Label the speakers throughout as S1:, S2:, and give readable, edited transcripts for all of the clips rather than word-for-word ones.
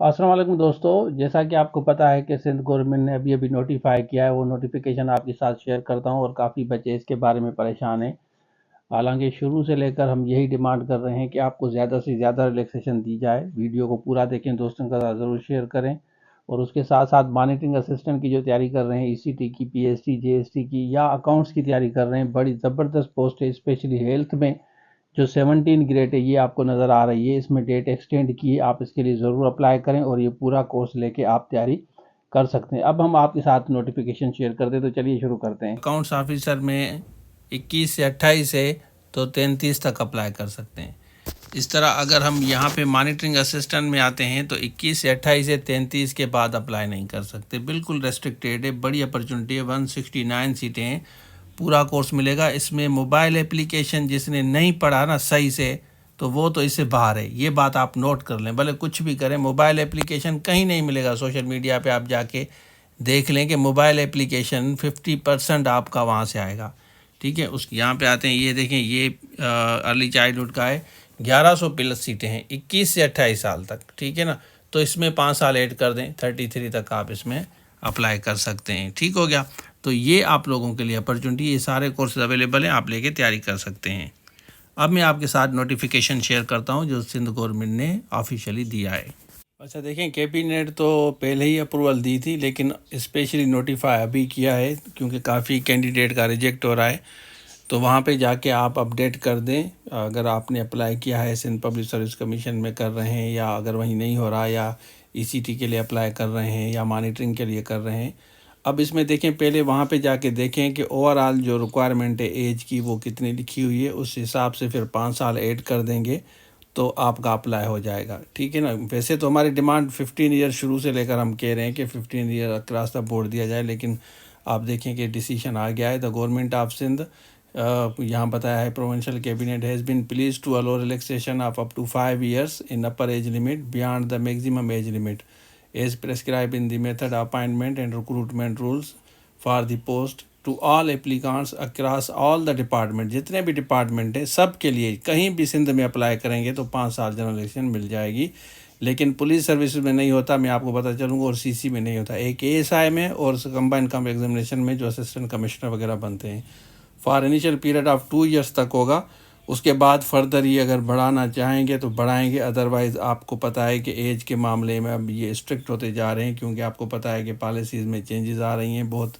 S1: अस्सलाम वालेकुम दोस्तों, जैसा कि आपको पता है कि सिंध गवर्नमेंट ने अभी अभी नोटिफाई किया है। वो नोटिफिकेशन आपके साथ शेयर करता हूं और काफ़ी बच्चे इसके बारे में परेशान हैं। हालांकि शुरू से लेकर हम यही डिमांड कर रहे हैं कि आपको ज़्यादा से ज़्यादा रिलैक्सेशन दी जाए। वीडियो को पूरा देखें, दोस्तों का ज़रूर शेयर करें। और उसके साथ साथ मॉनिटरिंग असिस्टेंट की जो तैयारी कर रहे हैं, ईसीटी की, पीएसटी, जेएसटी की या अकाउंट्स की तैयारी कर रहे हैं, बड़ी ज़बरदस्त पोस्ट है। स्पेशली हेल्थ में जो 17 ग्रेड है, ये आपको नज़र आ रही है, इसमें डेट एक्सटेंड की है। आप इसके लिए ज़रूर अप्लाई करें और ये पूरा कोर्स लेके आप तैयारी कर सकते हैं। अब हम आपके साथ नोटिफिकेशन शेयर करते हैं, तो चलिए शुरू करते हैं।
S2: अकाउंट्स ऑफिसर में 21 से 28 है तो 33 तक अप्लाई कर सकते हैं। इस तरह अगर हम यहाँ पे मॉनिटरिंग असिस्टेंट में आते हैं तो 21 से 28 से 33 के बाद अप्लाई नहीं कर सकते। बिल्कुल रेस्ट्रिक्टेड है, बड़ी अपॉर्चुनिटी है। 169 सीटें हैं, पूरा कोर्स मिलेगा। इसमें मोबाइल एप्लीकेशन जिसने नहीं पढ़ा ना सही से, तो वो तो इससे बाहर है। ये बात आप नोट कर लें, भले कुछ भी करें, मोबाइल एप्लीकेशन कहीं नहीं मिलेगा। सोशल मीडिया पे आप जाके देख लें कि मोबाइल एप्लीकेशन 50% आपका वहाँ से आएगा। ठीक है, उस यहाँ पे आते हैं, ये देखें, ये अर्ली चाइल्डहुड का है। 1100 प्लस सीटें हैं 21 से 28 साल तक। ठीक है ना, तो इसमें 5 साल ऐड कर दें, 33 तक आप इसमें अप्लाई कर सकते हैं। ठीक हो गया, तो ये आप लोगों के लिए अपॉर्चुनिटी, ये सारे कोर्सेज अवेलेबल हैं, आप लेके तैयारी कर सकते हैं। अब मैं आपके साथ नोटिफिकेशन शेयर करता हूँ जो सिंध गवर्नमेंट ने ऑफिशियली दिया है। अच्छा देखें, कैबिनेट तो पहले ही अप्रूवल दी थी, लेकिन स्पेशली नोटिफाई अभी किया है क्योंकि काफ़ी कैंडिडेट का रिजेक्ट हो रहा है। तो वहाँ पे जाके आप अपडेट कर दें। अगर आपने अप्लाई किया है, सिंध पब्लिक सर्विस कमीशन में कर रहे हैं, या अगर वहीं नहीं हो रहा, या ईसीटी के लिए अप्लाई कर रहे हैं, या मॉनिटरिंग के लिए कर रहे हैं। अब इसमें देखें, पहले वहाँ पे जाके देखें कि ओवरऑल जो रिक्वायरमेंट है एज की वो कितनी लिखी हुई है, उस हिसाब से फिर 5 साल ऐड कर देंगे तो आपका अप्लाई हो जाएगा। ठीक है ना। वैसे तो हमारी डिमांड 15 ईयर शुरू से लेकर हम कह रहे हैं कि 15 ईयर अक्रॉस द बोर्ड दिया जाए, लेकिन आप देखें कि डिसीजन आ गया है। द गवर्नमेंट ऑफ सिंध, यहाँ बताया है, provincial cabinet has been pleased to allow relaxation of up to 5 years in upper age limit beyond the maximum age limit as prescribe in the method appointment and recruitment rules for the post to all applicants across all the department. जितने भी department हैं सब के लिए, कहीं भी सिंध में apply करेंगे तो 5 साल जनरल इलेक्शन मिल जाएगी। लेकिन पुलिस सर्विस में नहीं होता, मैं आपको पता चलूँगा, और सीसी में नहीं होता। एक एएसआई में और कंबाइंड कम एग्जामिनेशन में जो असिस्टेंट कमिश्नर वगैरह बनते हैं, for initial period of 2 years तक होगा। उसके बाद फर्दर ये अगर बढ़ाना चाहेंगे तो बढ़ाएंगे, अदरवाइज़ आपको पता है कि एज के मामले में अब ये स्ट्रिक्ट होते जा रहे हैं, क्योंकि आपको पता है कि पॉलिसीज़ में चेंजेस आ रही हैं बहुत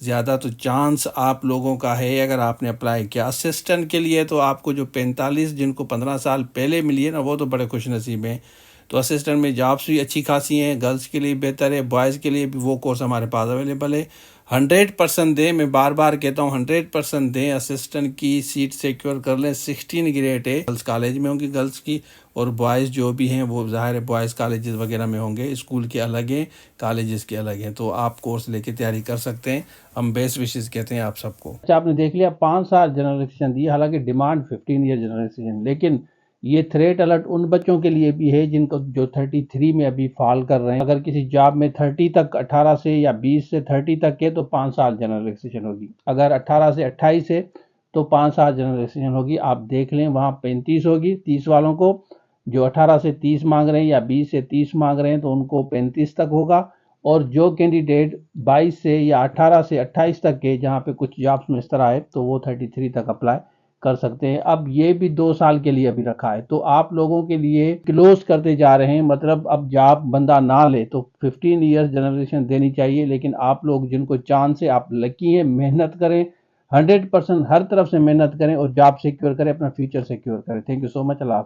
S2: ज़्यादा। तो चांस आप लोगों का है, अगर आपने अप्लाई किया असिस्टेंट के लिए, तो आपको जो 45 जिनको 15 साल पहले मिली है ना, वो तो बड़े खुश नसीब हैं। तो असिस्टेंट में जॉब्स भी अच्छी खासी हैं, गर्ल्स के लिए बेहतर है, बॉयज़ के लिए भी वो कोर्स हमारे पास अवेलेबल है। 100% दें, मैं बार बार कहता हूँ 100% दें, असिस्टेंट की सीट सिक्योर कर लें। 16 ग्रेड है, गर्ल्स कॉलेज में होंगी गर्ल्स की, और बॉयज़ जो भी हैं वो ज़ाहिर है बॉयज़ कॉलेजेस वगैरह में होंगे। स्कूल के अलग हैं, कॉलेजेस के अलग हैं, तो आप कोर्स लेके तैयारी कर सकते हैं। हम बेस्ट विशेज़ कहते हैं आप सबको।
S1: अच्छा, आपने देख लिया, 5 साल जनरल इलेक्शन दी, हालांकि डिमांड 15 ईयर जनरल इलेक्शन, लेकिन ये थ्रेट अलर्ट उन बच्चों के लिए भी है जिनको जो 33 में अभी फॉल कर रहे हैं। अगर किसी जॉब में 30 तक, 18 से या 20 से 30 तक के, तो 5 साल जनरल इलेक्शन होगी। अगर 18 से 28 है तो 5 साल जनरल इलेक्शन होगी। आप देख लें, वहाँ 35 होगी 30 वालों को। जो 18 से 30 मांग रहे हैं या 20 से 30 मांग रहे हैं तो उनको 35 तक होगा। और जो कैंडिडेट 22 से या 18 से 28 तक के, जहाँ पे कुछ जॉब्स में इस तरह है, तो वो 33 तक अप्लाई कर सकते हैं। अब ये भी 2 साल के लिए अभी रखा है, तो आप लोगों के लिए क्लोज करते जा रहे हैं। मतलब अब जॉब बंदा ना ले तो 15 ईयर्स जनरेशन देनी चाहिए, लेकिन आप लोग जिनको चांस है, आप लकी हैं, मेहनत करें, 100% हर तरफ से मेहनत करें और जॉब सिक्योर करें, अपना फ्यूचर सिक्योर करें। Thank you so much. Allah.